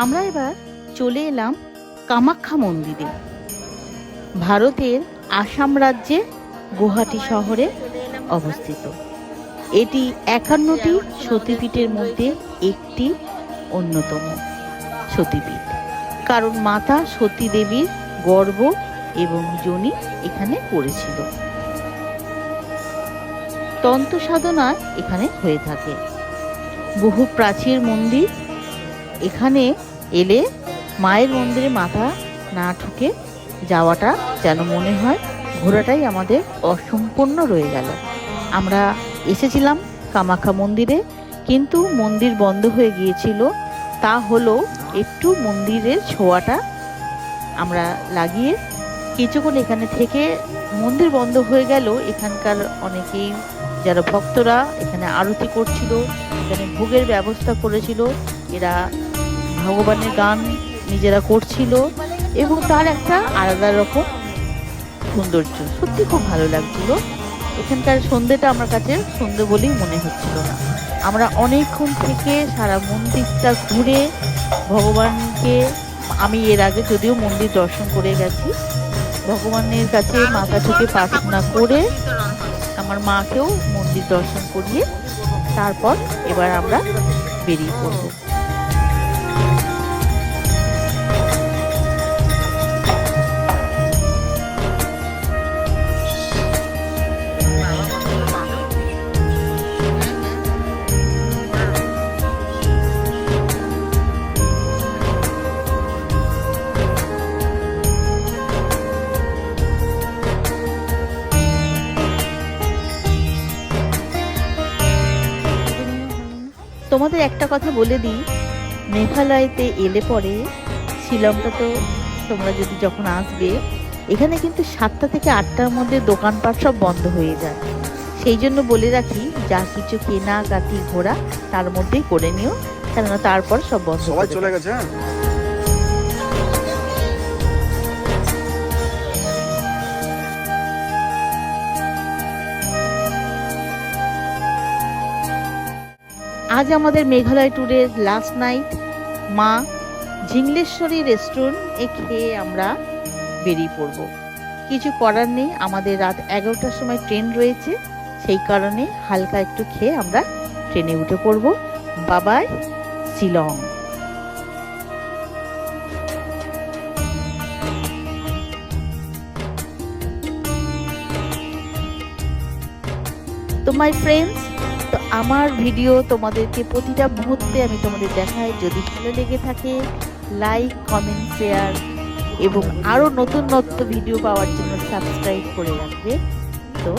আমরা এবার চলে এলাম কামাখ্যা মন্দিরে। ভারতের আসাম রাজ্যে গুয়াহাটি শহরে অবস্থিত। এটি 51টি সতীপীঠের মধ্যে একটি অন্যতম সতীপীঠ, কারণ মাতা সতী দেবীর গর্ভ এবং যোনি এখানে পড়েছিল। তন্ত্র সাধনা এখানে হয়ে থাকে। বহু প্রাচীর মন্দির। এখানে এলে মায়ের মন্দিরে মাথা না ঠুকে যাওয়াটা যেন মনে হয় ঘোরাটাই আমাদের অসম্পূর্ণ রয়ে গেল। আমরা এসেছিলাম কামাখ্যা মন্দিরে, কিন্তু মন্দির বন্ধ হয়ে গিয়েছিল। তা হলো একটু মন্দিরের ছোঁয়াটা আমরা লাগিয়ে কিছুক্ষণ এখানে থেকে, মন্দির বন্ধ হয়ে গেল এখানকার অনেকেই যারা ভক্তরা এখানে আরতি করছিল, এখানে ভোগের ব্যবস্থা করেছিল, এরা ভগবানের গান নিজেরা করছিল এবং তার একটা আলাদা রকম সৌন্দর্য। সত্যি খুব ভালো লাগছিল। এখানকার সন্ধ্যেটা আমার কাছে সন্ধ্যে বলেই মনে হচ্ছিল না। আমরা অনেকক্ষণ থেকে সারা মন্দিরটা ঘুরে ভগবানকে, আমি এর আগে যদিও মন্দির দর্শন করে গেছি, ভগবানের কাছে মাথা ঠুকে প্রার্থনা করে আমার মাকেও মন্দির দর্শন করিয়ে তারপর এবার আমরা বেরিয়ে পড়ব। তোমাদের একটা কথা বলে দিই, মেঘালয়তে এলে পরে শিলংটা তো তোমরা যদি যখন আসবে, এখানে কিন্তু 7টা থেকে 8টার মধ্যে দোকানপাট সব বন্ধ হয়ে যায়। সেই জন্য বলে রাখি, যা কিছু কেনাকাটি ঘোরা তার মধ্যেই করে নিও, কেননা তারপর সব বন্ধ চলে গেছে। আজ আমাদের মেঘালয় ট্যুরের লাস্ট নাইট। মা ঝিংলেশ্বরী রেস্টুরেন্টে খেয়ে আমরা বেরিয়ে পড়ব। কিছু করার নেই, আমাদের রাত 11টার সময় ট্রেন রয়েছে, সেই কারণে হালকা একটু খেয়ে আমরা ট্রেনে উঠে পড়ব। বাবাই শিলং। তো মাই ফ্রেন্ডস, তো আমার ভিডিও তোমাদেরকে প্রতিটা মুহূর্তে আমি তোমাদের দেখাই। যদি ভালো লেগে থাকে লাইক, কমেন্ট, শেয়ার এবং আরও নতুন নতুন ভিডিও পাওয়ার জন্য সাবস্ক্রাইব করে রাখবে। তো